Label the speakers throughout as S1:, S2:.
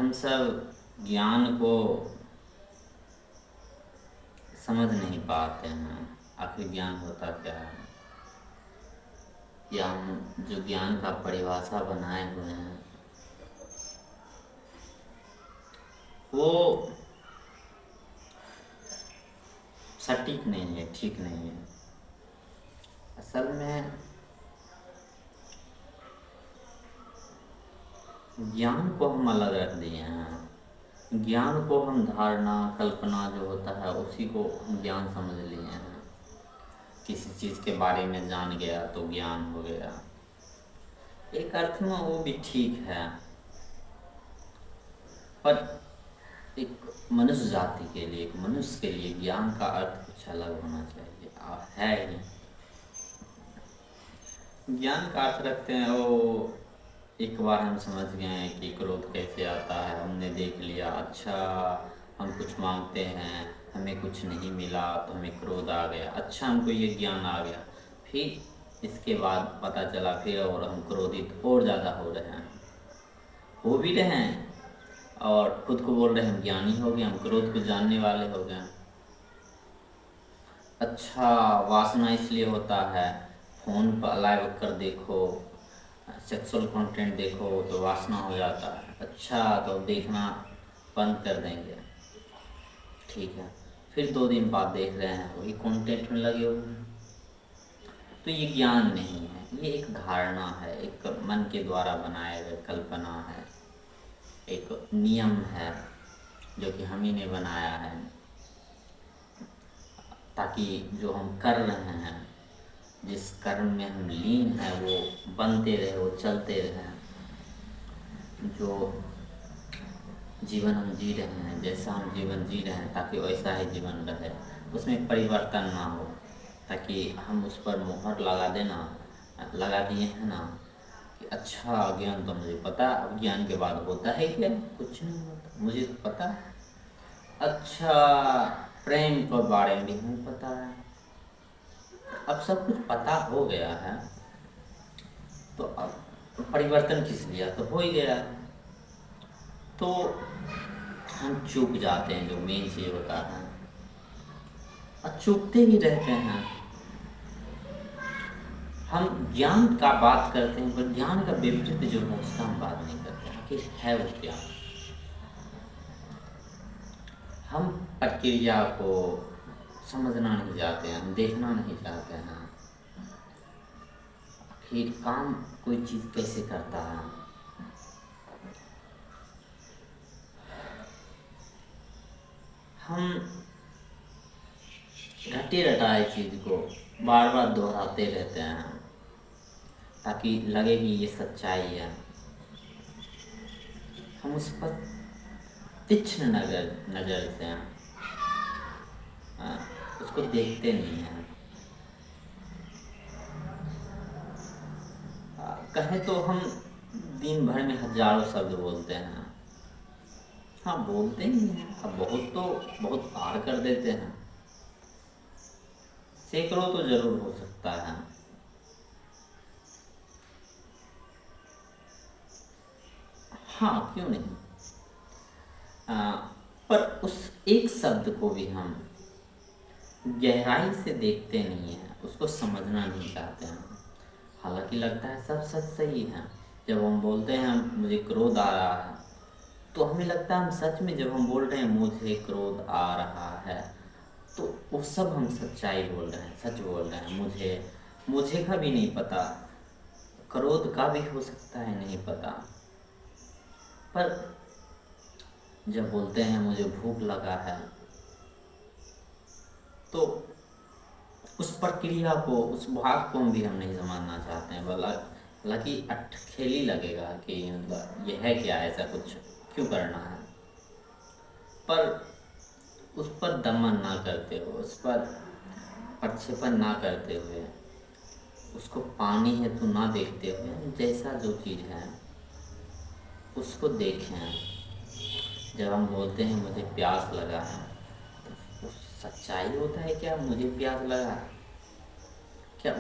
S1: हम सब ज्ञान को समझ नहीं पाते हैं। आखिर ज्ञान होता क्या है, या हम जो ज्ञान का परिभाषा बनाए हुए हैं वो सटीक नहीं है, ठीक नहीं है। असल में ज्ञान को हम अलग रख दिए हैं। ज्ञान को हम धारणा, कल्पना जो होता है उसी को हम ज्ञान समझ लिए हैं। किसी चीज़ के बारे में जान गया तो ज्ञान हो गया। एक अर्थ में वो भी ठीक है, पर एक मनुष्य जाति के लिए, एक मनुष्य के लिए ज्ञान का अर्थ कुछ अलग होना चाहिए। है ही ज्ञान का अर्थ रखते हैं वो एक बार हम समझ गए हैं कि क्रोध कैसे आता है, हमने देख लिया। अच्छा, हम कुछ मांगते हैं, हमें कुछ नहीं मिला तो हमें क्रोध आ गया। अच्छा, हमको ये ज्ञान आ गया। फिर इसके बाद पता चला फिर और हम क्रोधित और ज़्यादा हो रहे हैं, हो भी रहे हैं, और खुद को बोल रहे हैं हम ज्ञानी हो गए, हम क्रोध को जानने वाले हो गए। अच्छा, वासना इसलिए होता है, फ़ोन पर लाइव कर देखो, सेक्सुअल कंटेंट देखो तो वासना हो जाता है। अच्छा, तो देखना बंद कर देंगे। ठीक है, फिर 2 दिन बाद देख रहे हैं वही कंटेंट में लगे हुए हैं। तो ये ज्ञान नहीं है, ये एक धारणा है, एक मन के द्वारा बनाए गए कल्पना है, एक नियम है जो कि हम ही ने बनाया है, ताकि जो हम कर रहे हैं, जिस कर्म में हम लीन हैं, वो बनते रहे, वो चलते रहे। जो जीवन हम जी रहे हैं, जैसा हम जीवन जी रहे हैं, ताकि वैसा ही जीवन रहे, उसमें परिवर्तन ना हो। ताकि हम उस पर मोहर लगा दिए हैं ना कि अच्छा, ज्ञान तो मुझे पता, अब ज्ञान के बाद होता है क्या? कुछ नहीं होता, मुझे तो पता। अच्छा, प्रेम के बारे में भी हमें पता है। अब सब कुछ पता हो गया है तो अब परिवर्तन किस लिए? तो हो ही गया है। तो हम चूक जाते हैं, जो मेन चीज़ होता है, और चूकते ही रहते हैं। हम ज्ञान का बात करते हैं, पर ज्ञान का विपरीत जो है उसका हम बात नहीं करते। आखिर है वो क्या? हम प्रक्रिया को समझना नहीं चाहते हैं, हम देखना नहीं चाहते हैं। आखिर काम कोई चीज़ कैसे करता है? हम रटे रटाए चीज़ को बार बार दोहराते रहते हैं ताकि लगे कि ये सच्चाई है। हम उस पर तीक्ष्ण नज़र से उसको देखते नहीं हैं। कहे तो हम दिन भर में हजारों शब्द बोलते हैं। हाँ, बोलते ही हैं, अब बहुत पार कर देते हैं। सैकड़ों तो जरूर हो सकता है। हाँ, क्यों नहीं। पर उस एक शब्द को भी हम गहराई से देखते नहीं हैं, उसको समझना नहीं चाहते हैं। हालांकि लगता है सब सच सही है। जब हम बोलते हैं मुझे क्रोध आ रहा है, तो हमें लगता है हम सच में, जब हम बोल रहे हैं मुझे क्रोध आ रहा है, तो वो सब हम सच्चाई बोल रहे हैं, सच बोल रहे हैं। मुझे का भी नहीं पता, क्रोध का भी हो सकता है नहीं पता। पर जब बोलते हैं मुझे भूख लगा है, तो उस प्रक्रिया को, उस भाग को भी हम नहीं समझना चाहते हैं। हालांकि अटखेली लगेगा कि मतलब ये है क्या, ऐसा कुछ क्यों करना है। पर उस पर दमन ना करते हुए, उस पर प्रक्षेपण ना करते हुए, उसको पानी है तो ना देखते हुए, जैसा जो चीज़ है उसको देखें। जब हम बोलते हैं मुझे प्यास लगा है, तो सच्चाई होता है क्या? मुझे प्यास लगा क्या?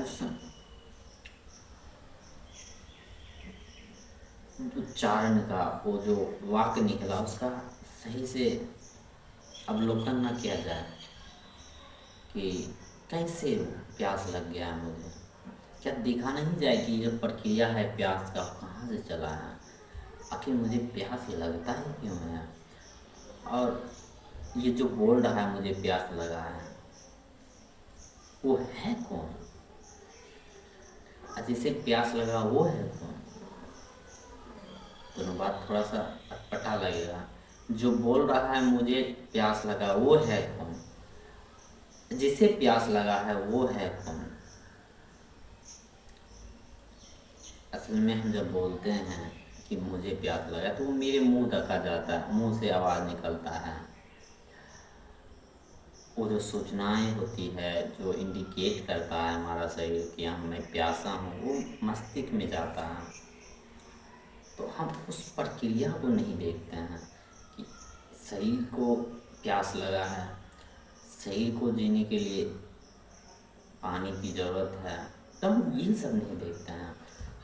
S1: उच्चारण का वो जो वाक्य निकला उसका सही से अवलोकन न किया जाए कि कैसे प्यास लग गया है मुझे, क्या देखा नहीं जाए कि ये प्रक्रिया है प्यास का कहाँ से चला है, आखिर मुझे प्यास लगता है क्यों है, और ये जो बोल रहा है मुझे प्यास लगा है वो है कौन, जिसे प्यास लगा वो है कौन। दोनों बात थोड़ा सा अटपटा लगेगा। जो बोल रहा है मुझे प्यास लगा वो है कौन, जिसे प्यास लगा है वो है कौन। असल में हम जब बोलते हैं कि मुझे प्यास लगा तो वो मेरे मुंह ढका जाता है, मुंह से आवाज़ निकलता है। वो जो सूचनाएं होती है जो इंडिकेट करता है हमारा शरीर कि हाँ मैं प्यासा हूँ, वो मस्तिष्क में जाता है। तो हम उस प्रक्रिया को नहीं देखते हैं कि शरीर को प्यास लगा है, शरीर को जीने के लिए पानी की ज़रूरत है, तो हम ये सब नहीं देखते हैं।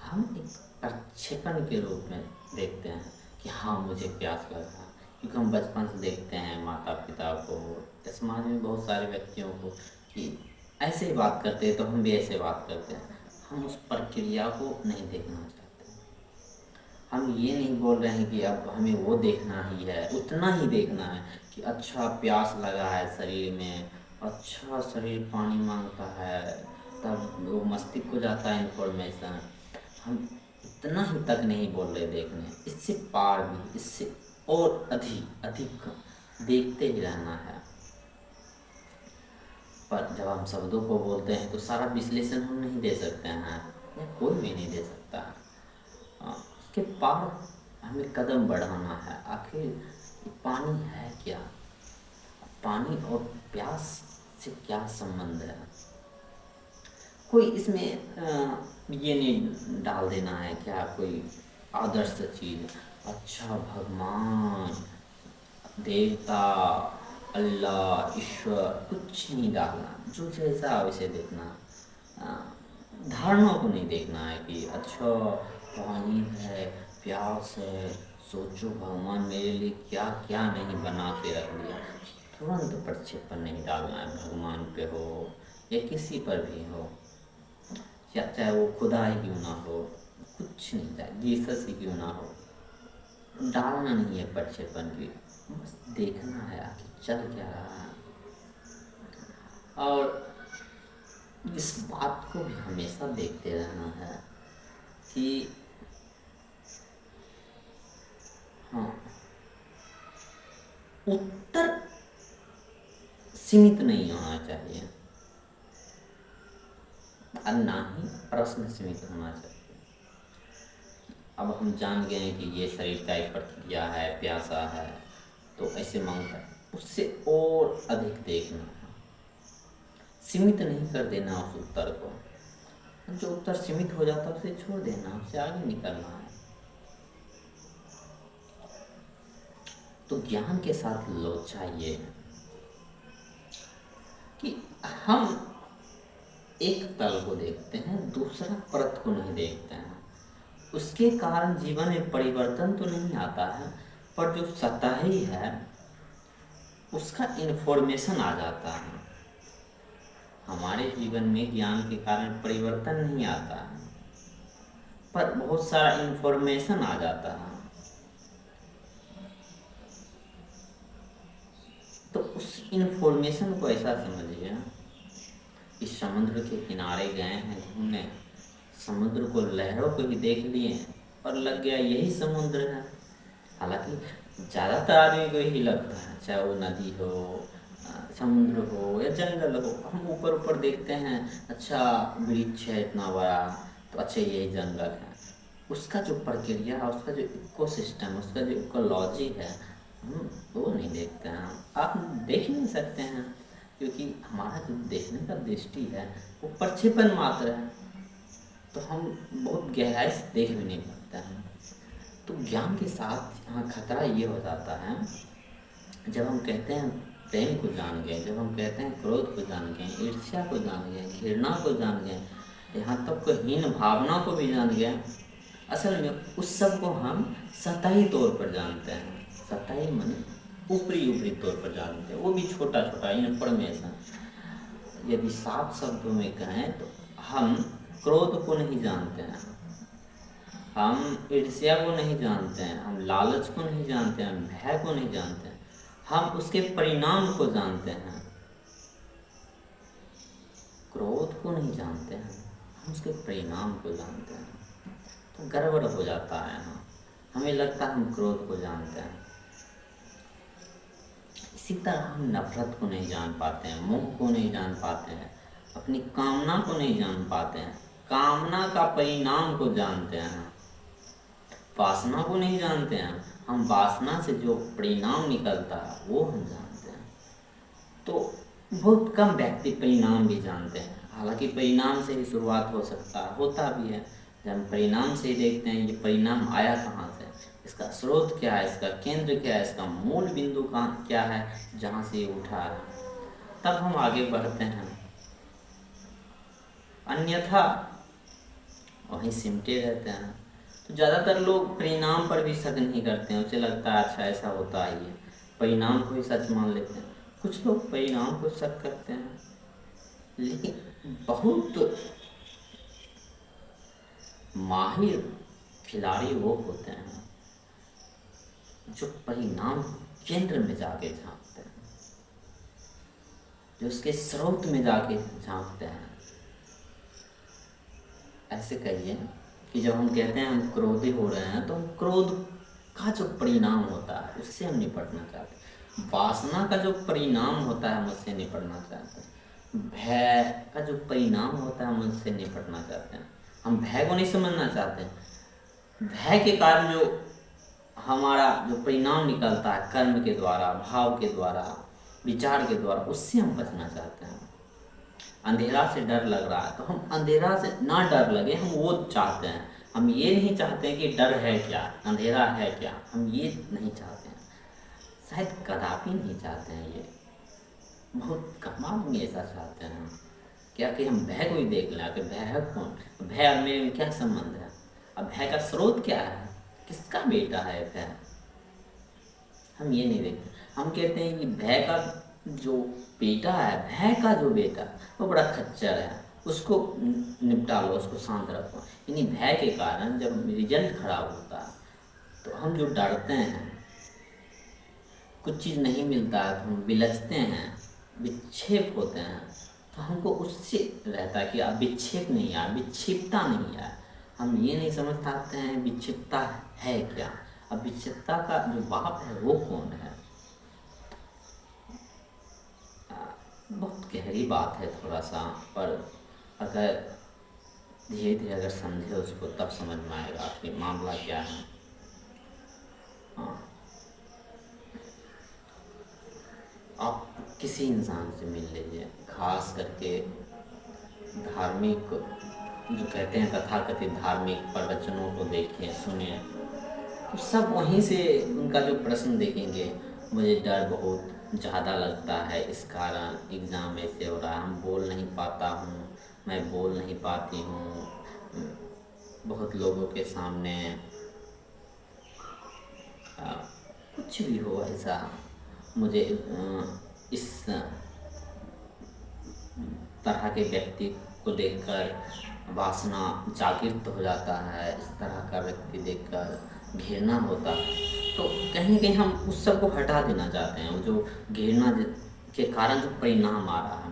S1: हम एक प्रक्षेपण के रूप में देखते हैं कि हाँ मुझे प्यास लगा, क्योंकि हम बचपन से देखते हैं माता पिता को, समाज में बहुत सारे व्यक्तियों को कि ऐसे ही बात करते हैं तो हम भी ऐसे बात करते हैं। हम उस प्रक्रिया को नहीं देखना चाहते। हम ये नहीं बोल रहे हैं कि अब हमें वो देखना ही है, उतना ही देखना है कि अच्छा प्यास लगा है शरीर में, अच्छा शरीर पानी मांगता है, तब वो मस्तिष्क को जाता है इन्फॉर्मेशन। हम इतना ही तक नहीं बोल रहे देखने, इससे पार भी, इससे और अधिक अधिक देखते ही रहना है। पर जब हम शब्दों को बोलते हैं तो सारा विश्लेषण हम नहीं दे सकते हैं, या कोई भी नहीं दे सकता है। उसके पार हमें कदम बढ़ाना है। आखिर पानी है क्या, पानी और प्यास से क्या संबंध है। कोई इसमें ये नहीं डाल देना है क्या कोई आदर्श चीज़, अच्छा भगवान देवता अल्लाह ईश्वर, कुछ नहीं डालना, जो जैसा वैसे देखना। धारणा को नहीं देखना है कि अच्छा पानी है, प्यास है, सोचो भगवान मेरे लिए क्या क्या नहीं बना के रख दिया। तुरंत प्रक्षेपण नहीं डालना है, भगवान पे हो या किसी पर भी हो, या चाहे वो खुदा ही क्यों ना हो, कुछ नहीं, चाहे जीसस ही क्यों ना हो, डालना नहीं है प्रक्षेपण की, बस देखना है आखिर चल क्या रहा है। और इस बात को भी हमेशा देखते रहना है कि हाँ उत्तर सीमित नहीं होना चाहिए और ना ही प्रश्न सीमित होना चाहिए। अब हम जान गए हैं कि ये शरीर का एक प्रक्रिया है, प्यासा है तो ऐसे मांगता है, उससे और अधिक देखना है, सीमित नहीं कर देना उस उत्तर को। जो उत्तर सीमित हो जाता है उसे छोड़ देना, उससे आगे निकलना है। तो ज्ञान के साथ लोचा ये है कि हम एक तल को देखते हैं, दूसरा परत को नहीं देखते हैं। उसके कारण जीवन में परिवर्तन तो नहीं आता है, पर जो सतही है उसका इन्फॉर्मेशन आ जाता है। हमारे जीवन में ज्ञान के कारण परिवर्तन नहीं आता है, पर बहुत सारा इन्फॉर्मेशन आ जाता है। तो उस इन्फॉर्मेशन को ऐसा समझिए, इस समुद्र के किनारे गए हैं घूमने, समुद्र को लहरों को ही देख लिए और लग गया यही समुद्र है। हालांकि ज़्यादातर आदमी को यही लगता है, चाहे वो नदी हो, समुद्र हो या जंगल हो। हम ऊपर ऊपर देखते हैं, अच्छा वृक्ष है इतना बड़ा, तो अच्छा यही जंगल है। उसका जो प्रक्रिया, उसका जो इकोसिस्टम, उसका जो इकोलॉजी है, हम वो नहीं देखते हैं। आप देख ही नहीं सकते हैं, क्योंकि हमारा जो देखने का दृष्टि है वो प्रक्षेपण मात्र है, तो हम बहुत गहराई से देख भी नहीं पाते हैं। तो ज्ञान के साथ यहाँ खतरा ये हो जाता है, जब हम कहते हैं प्रेम को जान गए, जब हम कहते हैं क्रोध को जान गए, ईर्ष्या को जान गए, घृणा को जान गए, यहाँ तक को हीन भावना को भी जान गए, असल में उस सब को हम सतही तौर पर जानते हैं। सतही माने ऊपरी ऊपरी तौर पर जानते हैं, वो भी छोटा छोटा इन्फॉर्मेशन। यदि साफ शब्दों में कहें तो हम क्रोध को नहीं जानते हैं, हम ईर्ष्या को नहीं जानते हैं, हम लालच को नहीं जानते हैं, हम भय को नहीं जानते हैं, हम उसके परिणाम को जानते हैं। क्रोध को नहीं जानते हैं, हम उसके परिणाम को जानते हैं। तो गड़बड़ हो जाता है। हमें लगता है हम क्रोध को जानते हैं, इसी तरह हम नफरत को नहीं जान पाते हैं, मोह को नहीं जान पाते हैं, अपनी कामना को नहीं जान पाते हैं, कामना का परिणाम को जानते हैं, वासना को नहीं जानते हैं, हम वासना से जो परिणाम निकलता है वो हम जानते हैं। तो बहुत कम व्यक्ति परिणाम भी जानते हैं। हालांकि परिणाम से ही शुरुआत हो सकता है, होता भी है। जब हम परिणाम से ही देखते हैं ये परिणाम आया कहाँ से, इसका स्रोत क्या है, इसका केंद्र क्या है, इसका मूल बिंदु कहाँ क्या है जहाँ से ये उठा है, तब हम आगे बढ़ते हैं। अन्यथा वहीं सिमटे रहते हैं। तो ज़्यादातर लोग परिणाम पर भी शक नहीं करते हैं, उसे लगता है अच्छा ऐसा होता ही है, परिणाम को ही सच मान लेते हैं। कुछ लोग परिणाम को शक करते हैं, लेकिन बहुत माहिर खिलाड़ी वो होते हैं जो परिणाम केंद्र में जाके झांकते हैं, जो उसके स्रोत में जाके झांकते हैं। ऐसे कहिए कि जब हम कहते हैं हम क्रोधी हो रहे हैं, तो हम क्रोध का जो परिणाम होता है उससे हम निपटना चाहते हैं, वासना का जो परिणाम होता है हम उससे निपटना चाहते हैं, भय का जो परिणाम होता है हम उससे निपटना चाहते हैं। हम भय को नहीं समझना चाहते हैं, भय के कारण जो हमारा जो परिणाम निकलता है कर्म के द्वारा, भाव के द्वारा, विचार के द्वारा, उससे हम बचना चाहते हैं। अंधेरा से डर लग रहा है तो हम अंधेरा से ना डर लगे, हम वो चाहते हैं। हम ये नहीं चाहते हैं कि डर है क्या, अंधेरा है क्या, हम ये नहीं चाहते हैं, शायद कदापि नहीं चाहते हैं। ये बहुत कम आदमी ऐसा चाहते हैं क्या कि हम भय को ही देख लें कि भय है कौन, भय और मेरे में क्या संबंध है, अब भय का स्रोत क्या है, किसका बेटा है भय, हम ये नहीं देखते। हम कहते हैं कि भय का जो बेटा है, भय का जो बेटा वो बड़ा खच्चर है, उसको निपटा लो, उसको शांत रखो। यानी भय के कारण जब रिजल्ट खराब होता है तो हम जो डरते हैं, कुछ चीज़ नहीं मिलता है तो हम विलचते हैं, विक्षेप होते हैं, तो हमको उससे रहता है कि अब विक्षेप नहीं आए, विक्षिप्तता नहीं आए। हम ये नहीं समझ पाते हैं विक्षिप्तता है क्या, अब विक्षिप्तता का जो बाप है वो कौन है। बहुत गहरी बात है थोड़ा सा, पर अगर धीरे धीरे अगर समझे उसको तब समझ में आएगा कि मामला क्या है। आप किसी इंसान से मिल लीजिए, खास करके धार्मिक जो कहते हैं तथाकथित धार्मिक प्रवचनों को देखिए, सुनिए, तो सब वहीं से उनका जो प्रश्न देखेंगे, मुझे डर बहुत ज़्यादा लगता है, इस कारण एग्ज़ाम ऐसे हो रहा है, हम बोल नहीं पाता हूँ, मैं बोल नहीं पाती हूँ बहुत लोगों के सामने, कुछ भी हो ऐसा, मुझे इस तरह के व्यक्ति को देखकर वासना जागृत हो जाता है, इस तरह का व्यक्ति देखकर घृणा होता है। तो कहीं न कहीं हम उस सब को हटा देना चाहते हैं। वो जो घृणा के कारण जो परिणाम आ रहा है,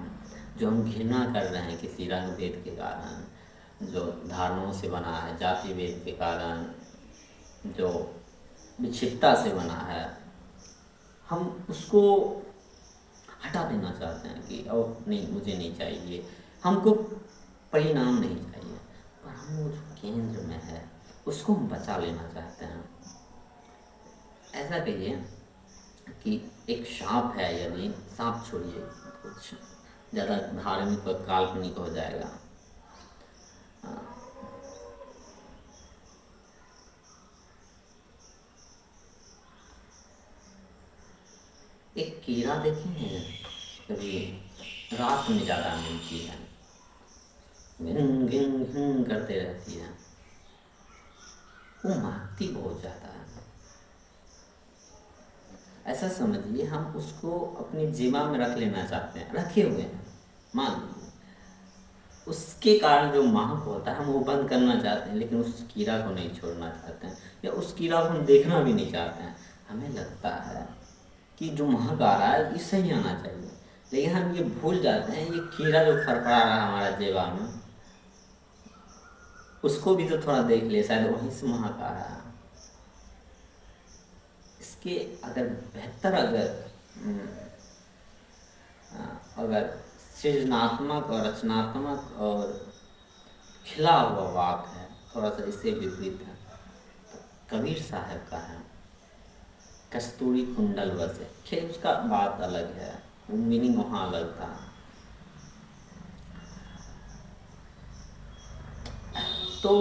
S1: जो हम घृणा कर रहे हैं किसी रंग भेद के कारण, जो धारणों से बना है, जाति भेद के कारण, जो विक्षिप्तता से बना है, हम उसको हटा देना चाहते हैं कि ओ नहीं, मुझे नहीं चाहिए, हमको परिणाम नहीं चाहिए, पर हम वो जो केंद्र में है उसको हम बचा लेना चाहते हैं। ऐसा कहिए कि एक सांप है, यदि सांप छोड़िए, कुछ ज़्यादा धार्मिक और काल्पनिक हो जाएगा। एक कीड़ा देखेंगे कभी, रात में ज़्यादा मिलती है, घिन घिन घिन करते रहती है, वो महकती बहुत ज़्यादा है। ऐसा समझिए हम उसको अपनी जीवा में रख लेना चाहते हैं, रखे हुए हैं, मान लीजिए उसके कारण जो महक होता है हम वो बंद करना चाहते हैं, लेकिन उस कीड़ा को नहीं छोड़ना चाहते हैं, या उस कीड़ा को हम देखना भी नहीं चाहते हैं। हमें लगता है कि जो महक आ रहा है ये सही आना चाहिए, लेकिन हम ये भूल जाते हैं ये कीड़ा जो फड़फड़ा रहा है हमारा जीवा में, उसको भी तो थोड़ा देख ले, शायद वहीं से महक आ रहा है। इसके अगर बेहतर अगर सृजनात्मक और रचनात्मक और खिला हुआ वाक है, थोड़ा सा इससे विपरीत है, तो कबीर साहब का है कस्तूरी कुंडल बसे। खैर उसका बात अलग है, मीनिंग वहाँ अलग था। तो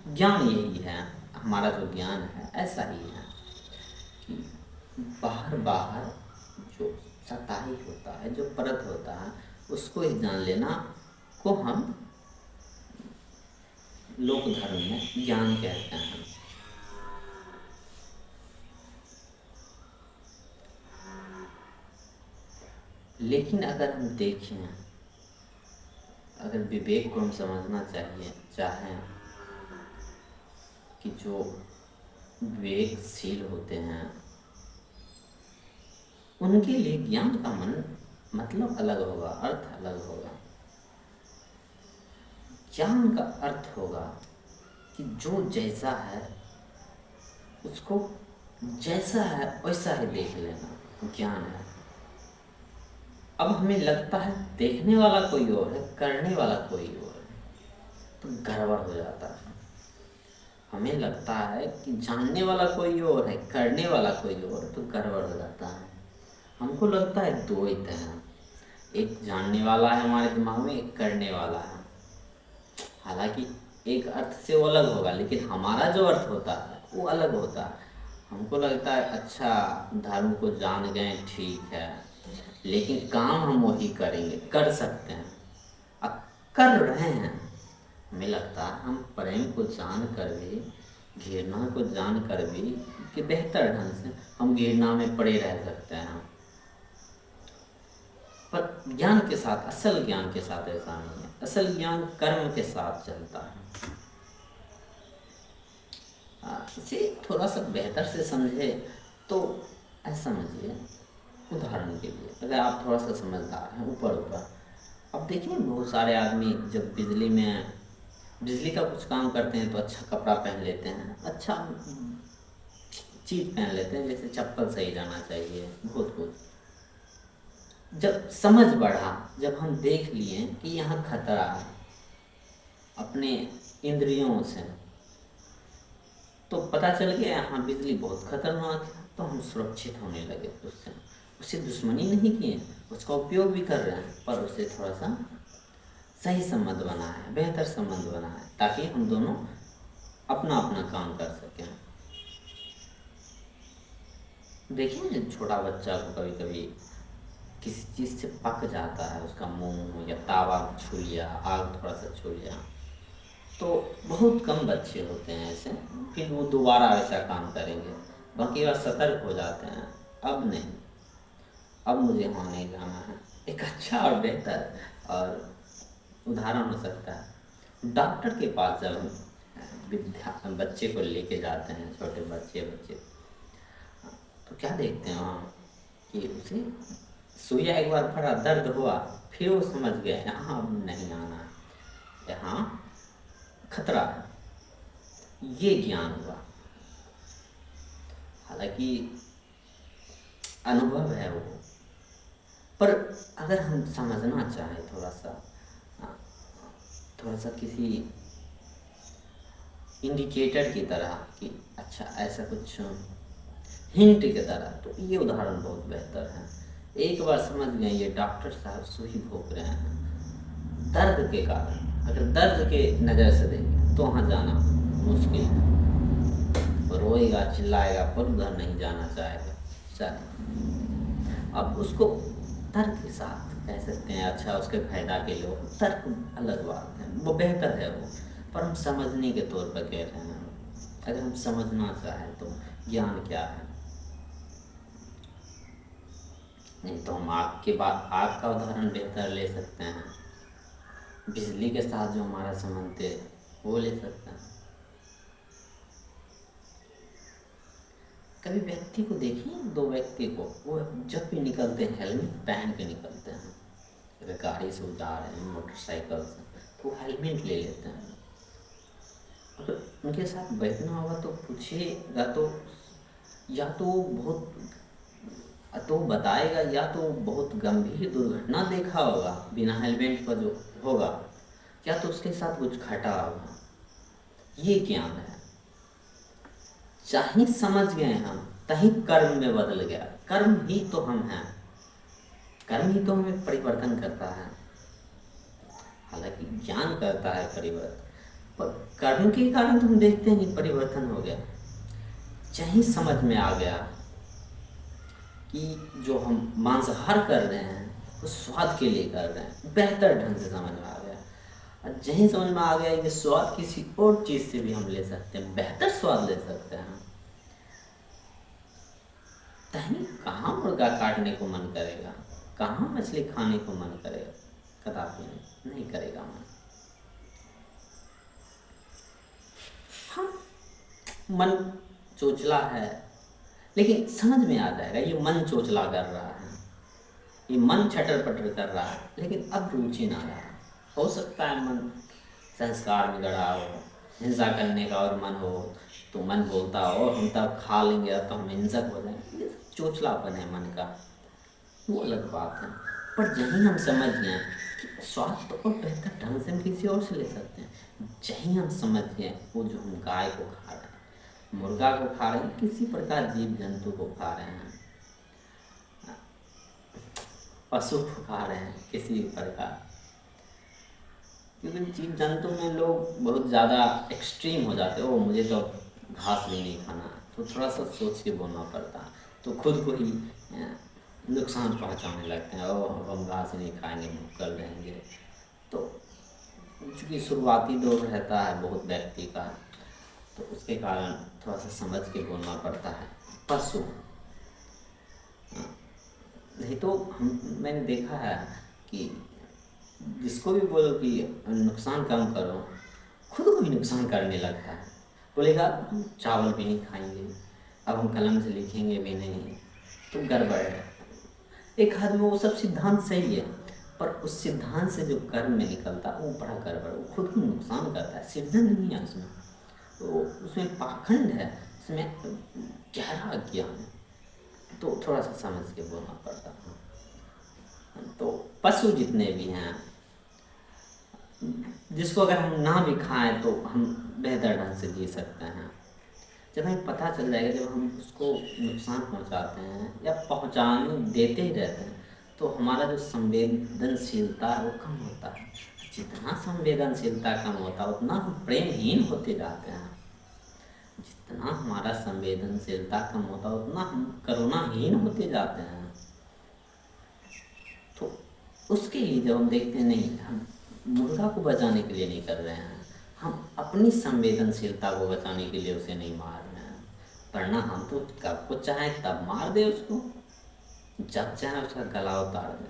S1: ज्ञान यही है, हमारा जो ज्ञान है ऐसा ही है कि बाहर बाहर जो सताही होता है, जो परत होता है, उसको ही जान लेना को हम लोक धर्म में ज्ञान कहते हैं। लेकिन अगर हम देखें, अगर विवेक को हम समझना चाहें कि जो विवेकशील होते हैं उनके लिए ज्ञान का मतलब अलग होगा, अर्थ अलग होगा। ज्ञान का अर्थ होगा कि जो जैसा है उसको जैसा है वैसा ही देख लेना, ज्ञान है। अब हमें लगता है देखने वाला कोई और है, करने वाला कोई और है, तो गड़बड़ हो जाता है। हमें लगता है कि जानने वाला कोई और है, करने वाला कोई और है, तो गड़बड़ हो जाता है। हमको लगता है दो ही हैं, एक जानने वाला है हमारे दिमाग में, एक करने वाला है। हालांकि एक अर्थ से वो अलग होगा, लेकिन हमारा जो अर्थ होता है वो अलग होता है। हमको लगता है अच्छा धर्म को जान गए, ठीक है, लेकिन काम हम वही करेंगे, कर सकते हैं, अब कर रहे हैं। हमें लगता है हम प्रेम को जान कर भी, घृणा को जान कर भी कि बेहतर ढंग से हम घृणा में पड़े रह सकते हैं। पर ज्ञान के साथ, असल ज्ञान के साथ ऐसा नहीं है। असल ज्ञान कर्म के साथ चलता है। इसे थोड़ा सा बेहतर से समझे तो ऐसा समझिए, उदाहरण के लिए अगर आप थोड़ा सा समझदार हैं ऊपर, अब देखिए बहुत सारे आदमी जब बिजली का कुछ काम करते हैं तो अच्छा कपड़ा पहन लेते हैं, अच्छा चीज़ पहन लेते हैं, जैसे चप्पल सही रहना चाहिए, बहुत कुछ। जब समझ बढ़ा, जब हम देख लिए कि यहाँ खतरा है अपने इंद्रियों से, तो पता चल गया यहाँ बिजली बहुत खतरनाक है, तो हम सुरक्षित होने लगे उससे दुश्मनी नहीं किए, उसका उपयोग भी कर रहे हैं, पर उससे थोड़ा सा सही संबंध बना है, बेहतर संबंध बना है, ताकि हम दोनों अपना अपना काम कर सकें। देखिए छोटा बच्चा को कभी कभी किसी चीज़ से पक जाता है, उसका मुंह या तावा छू लिया, आग थोड़ा सा छू लिया, तो बहुत कम बच्चे होते हैं ऐसे, फिर वो दोबारा ऐसा काम करेंगे, बाकी बार सतर्क हो जाते हैं, अब नहीं, अब मुझे वहाँ नहीं जाना है। एक अच्छा और बेहतर और उदाहरण हो सकता है, डॉक्टर के पास जब बच्चे को लेके जाते हैं, छोटे बच्चे तो क्या देखते हैं वहाँ कि उसे सुइया एक बार पड़ा, दर्द हुआ, फिर वो समझ गए यहाँ अब नहीं आना है, यहाँ खतरा है, ये ज्ञान हुआ। हालांकि अनुभव है वो, पर अगर हम समझना चाहें थोड़ा सा किसी इंडिकेटर की तरह कि अच्छा ऐसा कुछ हिंट की तरह, तो ये उदाहरण बहुत बेहतर है। एक बार समझ गए ये डॉक्टर साहब सुई भोग रहे हैं दर्द के कारण, अगर दर्द के नज़र से देखें तो वहाँ जाना मुश्किल है, रोएगा चिल्लाएगा पर उधर नहीं जाना चाहेगा। चल अब उसको तर्क के साथ कह सकते हैं, अच्छा उसके फायदा के लिए, तर्क अलग बात है, वो बेहतर है वो, पर हम समझने के तौर पर कह रहे हैं। अगर हम समझना चाहें तो ज्ञान क्या है। नहीं तो हम आग का उदाहरण बेहतर ले सकते हैं, बिजली के साथ जो हमारा संबंध है वो ले सकते हैं। कभी व्यक्ति को देखिए, दो व्यक्ति को, वो जब भी निकलते हैं हेलमेट पहन के निकलते हैं। अगर गाड़ी से जा रहे हैं, मोटरसाइकिल से, तो हेलमेट ले लेते हैं। अगर उनके साथ बैठना होगा तो पूछिएगा तो या तो बहुत तो बताएगा, या तो बहुत गंभीर दुर्घटना देखा होगा बिना हेलमेट का जो होगा, या तो उसके साथ कुछ घटा होगा। ये ज्ञान है। चाहे समझ गए हम, तही कर्म में बदल गया। कर्म ही तो हम हैं, कर्म ही तो हमें परिवर्तन करता है। हालांकि ज्ञान करता है परिवर्तन, पर कर्म के कारण तो हम देखते हैं परिवर्तन हो गया। चाहे समझ में आ गया कि जो हम मांसाहार कर रहे हैं वो स्वाद के लिए कर रहे हैं, बेहतर ढंग से समझ में आ गया। और जहीं समझ में आ गया कि स्वाद किसी और चीज़ से भी हम ले सकते हैं, बेहतर स्वाद ले सकते हैं, तहीं कहाँ मुर्गा काटने को मन करेगा, कहाँ मछली खाने को मन करेगा। कदापि नहीं करेगा मन। हाँ, मन चोचला है, लेकिन समझ में आ जाएगा ये मन चोचला कर रहा है, ये मन छटर पटर कर रहा है, लेकिन अब रुचि ना रहा। हो सकता है मन संस्कार में गड़ा हो, हिंसा करने का और मन हो, तो मन बोलता हो हम तब खा लेंगे तो हम हिंसक हो जाएंगे। ये चोचलापन है मन का, वो अलग बात है। पर यही हम समझ गए कि स्वाद तो और बेहतर ढंग से हम किसी और से ले सकते हैं। यही हम समझ गए, वो जो हम गाय को खा रहे हैं, मुर्गा को खा रहे हैं, किसी प्रकार जीव जंतु को खा रहे हैं, पशु को खा रहे हैं किसी प्रकार। क्योंकि जीव जंतु में लोग बहुत ज़्यादा एक्सट्रीम हो जाते हैं, ओ मुझे तो घास भी नहीं खाना, तो थोड़ा सा सोच के बोलना पड़ता है, तो खुद को ही नुकसान पहुंचाने लगते हैं। ओ हम घास नहीं खाएंगे, भूखल रहेंगे। तो चूँकि शुरुआती दौर रहता है बहुत व्यक्ति का, तो उसके कारण थोड़ा सा समझ के बोलना पड़ता है। पशु नहीं तो मैंने देखा है कि जिसको भी बोलो कि नुकसान कम करो, खुद को भी नुकसान करने लगता है। बोलेगा हम चावल भी नहीं खाएंगे, अब हम कलम से लिखेंगे भी नहीं, तो गड़बड़ है। एक हाथ में वो सब सिद्धांत सही है, पर उस सिद्धांत से जो कर्म में निकलता है वो बड़ा गड़बड़, वो खुद को नुकसान करता है, सृजन नहीं है उसमें, तो उसमें पाखंड है, उसमें गहरा अज्ञान है। तो थोड़ा सा समझ के बोलना पड़ता है। तो पशु जितने भी हैं, जिसको अगर हम ना भी खाएं तो हम बेहतर ढंग से जी सकते हैं। जब हमें पता चल जाएगा, जब हम उसको नुकसान पहुंचाते हैं या पहुंचाने देते ही रहते हैं, तो हमारा जो संवेदनशीलता है वो कम होता है। जितना संवेदनशीलता कम होता है उतना हम प्रेमहीन होते जाते हैं। जितना हमारा संवेदनशीलता कम होता है उतना हम करुणाहीन होते जाते हैं। तो उसके लिए जब हम देखते हैं नहीं, हम मुर्गा को बचाने के लिए नहीं कर रहे हैं, हम अपनी संवेदनशीलता को बचाने के लिए उसे नहीं मार रहे हैं, वरना हम तो कब को चाहे तब मार दे उसको, जब चाहे उसका गला उतार दे।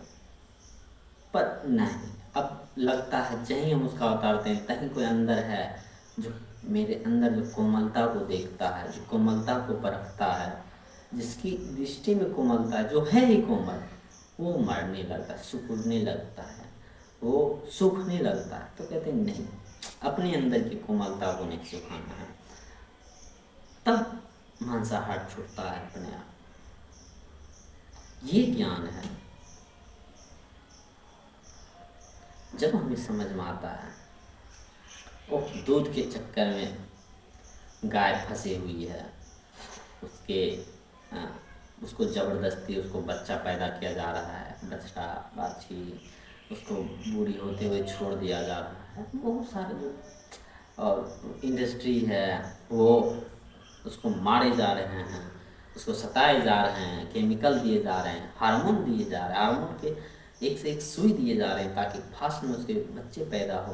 S1: पर नहीं, अब लगता है जहीं हम उसका उतारते हैं तहीं कोई अंदर है जो मेरे अंदर जो कोमलता को देखता है, जो कोमलता को परखता है, जिसकी दृष्टि में कोमलता है, जो है ही कोमल, वो मरने लगता है, सिकुड़ने लगता है, वो सूखने लगता है। तो कहते हैं नहीं, अपने अंदर की कोमलता को नहीं सुखाना है, तब मांसाहार छूटता है अपने आप। ये ज्ञान है। जब हमें समझ में आता है वो दूध के चक्कर में गाय फंसी हुई है, उसको ज़बरदस्ती उसको बच्चा पैदा किया जा रहा है, बछड़ा बाछी, उसको बूढ़ी होते हुए छोड़ दिया जा रहा है। बहुत सारे जो और इंडस्ट्री है वो उसको मारे जा रहे हैं, उसको सताए जा रहे हैं, केमिकल दिए जा रहे हैं, हार्मोन दिए जा रहे हैं, हार्मोन के एक से एक सुई दिए जा रहे हैं ताकि फास्ट में उसके बच्चे पैदा हो,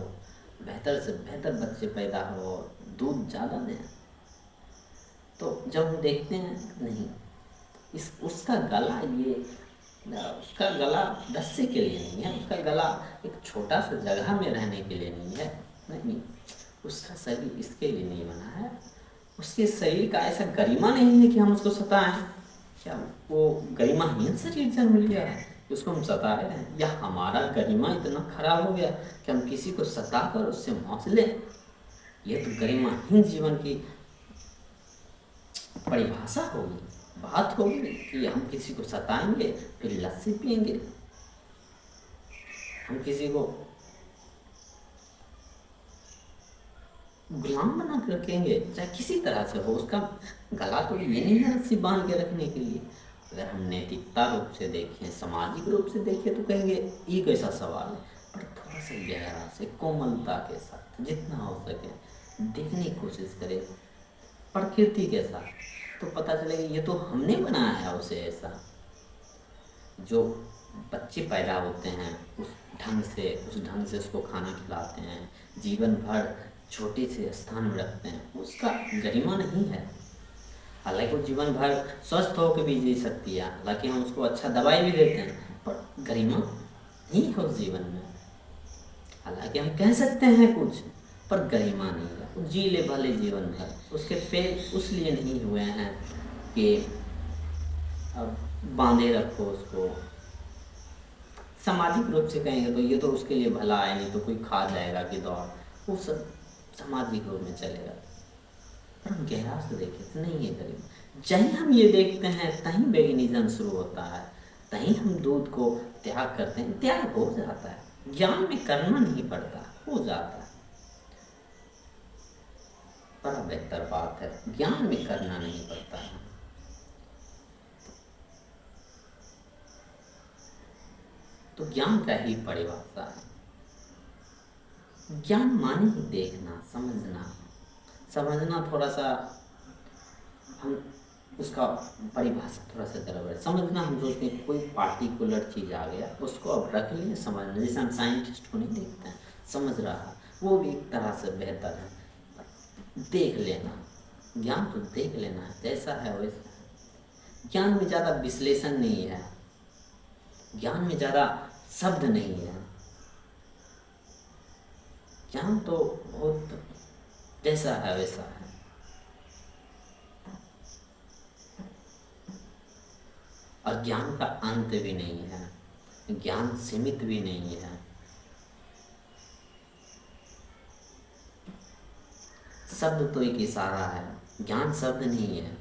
S1: बेहतर से बेहतर बच्चे पैदा हो, दूध ज़्यादा दें। तो जब हम देखते हैं नहीं, इस उसका गला ये उसका गला रस्से के लिए नहीं है, उसका गला एक छोटा सा जगह में रहने के लिए नहीं है, नहीं, उसका शरीर इसके लिए नहीं बना है। उसके शरीर का ऐसा गरिमा नहीं है कि हम उसको सताएं। क्या वो गरिमाहीन शरीर जन्म लिया है कि उसको हम सता रहे हैं, या हमारा गरिमा इतना खराब हो गया कि हम किसी को सता कर उससे मौज लें? यह तो गरिमाहीन जीवन की परिभाषा होगी, बात होगी कि हम किसी को सताएंगे फिर लस्सी पिएंगे, हम किसी को गुलाम बना के रखेंगे, चाहे किसी तरह से हो। उसका गला तो ये नहीं है रस्सी बांध के रखने के लिए। अगर हम नैतिकता रूप से देखें, सामाजिक रूप से देखें, तो कहेंगे ये कैसा सवाल है। पर थोड़ा सा गहरा से कोमलता के साथ जितना हो सके देखने की कोशिश करें प्रकृति के साथ, तो पता चलेगा ये तो हमने बनाया है उसे ऐसा। जो बच्चे पैदा होते हैं उस ढंग से उसको खाना खिलाते हैं, जीवन भर छोटे से स्थान में रखते हैं, उसका गरिमा नहीं है। हालांकि वो जीवन भर स्वस्थ होकर भी जी सकती है, हालांकि हम उसको अच्छा दवाई भी देते हैं, पर गरिमा नहीं है उस जीवन में। हालांकि हम कह सकते हैं कुछ, पर गरिमा नहीं है। वो जी ले भले जीवन भर, उसके पेट उस लिए नहीं हुए हैं कि अब बांधे रखो उसको। सामाजिक रूप से कहेंगे तो ये तो उसके लिए भला है, नहीं तो कोई खा जाएगा कि दौड़, वो सब सामाजिक रूप में चलेगा। पर हम गहरा से देखें तो नहीं है गरीब। जहीं हम ये देखते हैं तहीं वेगनिज्म शुरू होता है, तहीं हम दूध को त्याग करते हैं। त्याग हो जाता है, ज्ञान में करना नहीं पड़ता, हो जाता है। बड़ा बेहतर बात है, ज्ञान में करना नहीं पड़ता है। तो ज्ञान का ही परिभाषा है। ज्ञान माने ही देखना, समझना। समझना थोड़ा सा हम उसका परिभाषा थोड़ा सा गड़बड़ है। समझना हम सोचते हैं कोई पार्टिकुलर चीज़ आ गया उसको अब रख लिए समझना, जैसे हम साइंटिस्ट को नहीं देखते हैं समझ रहा है, वो भी एक तरह से बेहतर है। देख लेना, ज्ञान तो देख लेना है, जैसा है वैसा है। ज्ञान में ज़्यादा विश्लेषण नहीं है, ज्ञान में ज़्यादा शब्द नहीं है। ज्ञान तो बहुत जैसा है वैसा है। और ज्ञान का अंत भी नहीं है, ज्ञान सीमित भी नहीं है। शब्द तो एक इशारा है, ज्ञान शब्द नहीं है।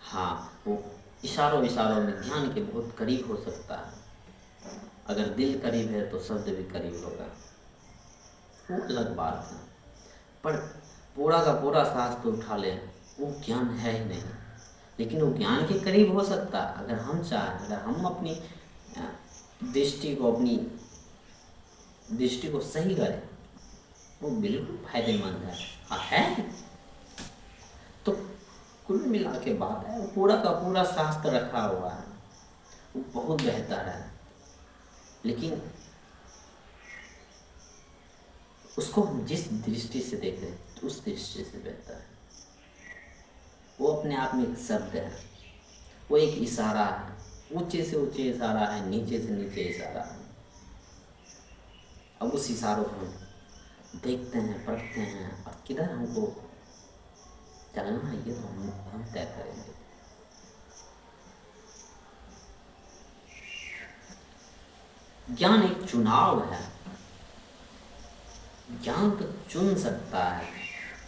S1: हाँ, वो इशारों इशारों में ज्ञान के बहुत करीब हो सकता है। अगर दिल करीब है तो शब्द भी करीब होगा, वो अलग बात है। पर पूरा का पूरा शास्त्र उठा लें, वो ज्ञान है ही नहीं। लेकिन वो ज्ञान के करीब हो सकता है अगर हम चाहें, अगर हम अपनी दृष्टि को सही करें, वो बिल्कुल फायदेमंद है। हाँ है। तो कुल मिला के बात है, वो पूरा का पूरा शास्त्र रखा हुआ है, वो बहुत बेहतर है। लेकिन उसको हम जिस दृष्टि से देख रहे हैं तो उस दृष्टि से बेहतर है। वो अपने आप में एक शब्द है, वो एक इशारा है, ऊंचे से ऊंचे इशारा है, नीचे से नीचे इशारा है। अब उस इशारों को हम देखते हैं, पढ़ते हैं, और किधर हमको चलना है ये तो हम तय करेंगे। ज्ञान एक चुनाव है। ज्ञान तो चुन सकता है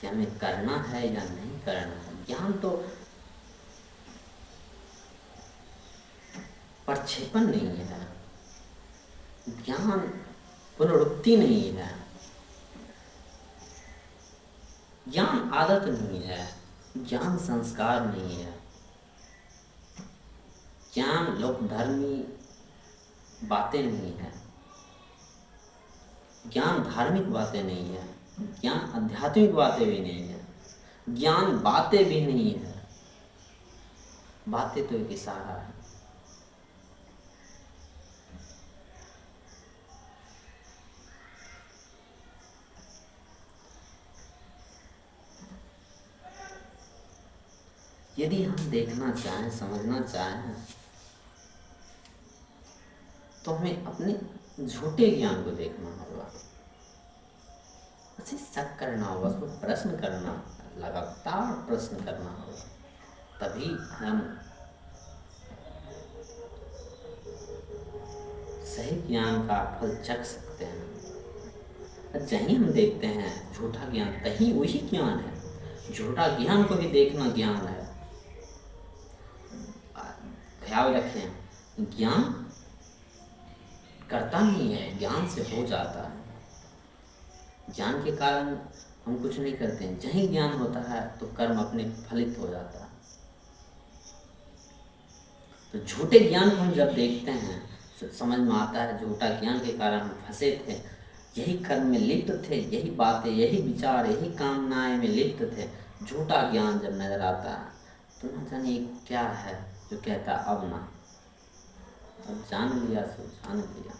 S1: कि हमें करना है या नहीं करना है। ज्ञान तो प्रक्षेपण नहीं है, ज्ञान पुनरुक्ति नहीं है, ज्ञान आदत नहीं है, ज्ञान संस्कार नहीं है, ज्ञान लोकधर्मी बातें नहीं है, ज्ञान धार्मिक बातें नहीं है, ज्ञान आध्यात्मिक बातें भी नहीं है, ज्ञान बातें भी नहीं है। बातें तो एक इशारा है। यदि हम देखना चाहें, समझना चाहें, तो हमें अपने झूठे ज्ञान को देखना होगा, उसे शक करना होगा, उसको प्रश्न करना, लगातार प्रश्न करना होगा, तभी हम सही ज्ञान का फल चख सकते हैं। जहीं हम देखते हैं झूठा ज्ञान, तहीं वही ज्ञान है। झूठा ज्ञान को भी देखना ज्ञान है। ख्याल रखें, ज्ञान करता नहीं है, ज्ञान से हो जाता है। ज्ञान के कारण हम कुछ नहीं करते हैं। जहीं ज्ञान होता है तो कर्म अपने फलित हो जाता है। तो झूठे ज्ञान को हम जब देखते हैं समझ में आता है झूठा ज्ञान के कारण हम फंसे थे, यही कर्म में लिप्त थे, यही बातें, यही विचार, यही कामनाएं में लिप्त थे। झूठा ज्ञान जब नजर आता है तो न जाने क्या है जो कहता अब ना, अब जान लिया सो जान लिया।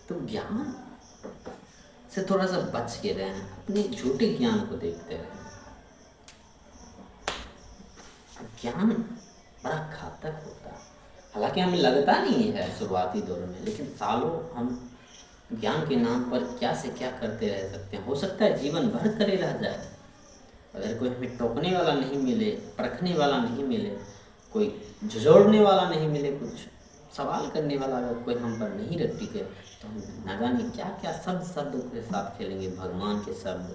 S1: तो ज्ञान से थोड़ा सा बच के रहें, अपने झूठे ज्ञान को देखते रहें। ज्ञान बड़ा घातक होता है। हालांकि हमें लगता नहीं है शुरुआती दौर में, लेकिन सालों हम ज्ञान के नाम पर क्या से क्या करते रह सकते हैं। हो सकता है जीवन भर करे रह जाए, अगर कोई हमें टोकने वाला नहीं मिले, परखने वाला नहीं मिले, कोई झुझोड़ने वाला नहीं मिले, कुछ सवाल करने वाला अगर कोई हम पर नहीं रख टिके, तो हम न जाने क्या क्या शब्दों के साथ खेलेंगे। भगवान के शब्द,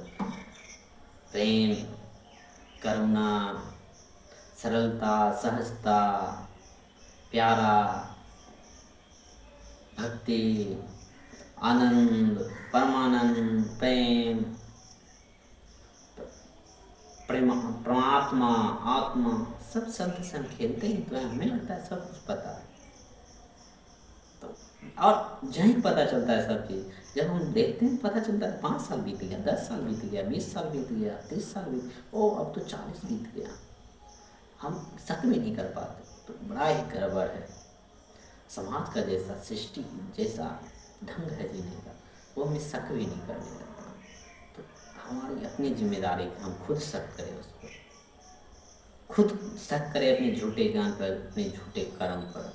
S1: प्रेम, करुणा, सरलता, सहजता, प्यारा, भक्ति, आनंद, परमानंद, प्रेम, परमात्मा, आत्मा, सब शब्द से हम खेलते ही तो है। हमें लगता है सब कुछ पता है, तो और जहीं पता चलता है सब चीज़, जब हम देखते हैं पता चलता है 5 साल बीत गया, 10 साल बीत गया, 20 साल बीत गया, 30 साल बीत, ओ अब तो 40 बीत गया, हम शक भी नहीं कर पाते। तो बड़ा ही गड़बड़ है। समाज का जैसा सृष्टि जैसा ढंग है जीने का, वो हमें शक भी नहीं करने लगता। तो हमारी अपनी जिम्मेदारी है हम खुद शक करें, उसको खुद शक करें अपने झूठे ज्ञान पर, अपने झूठे कर्म पर।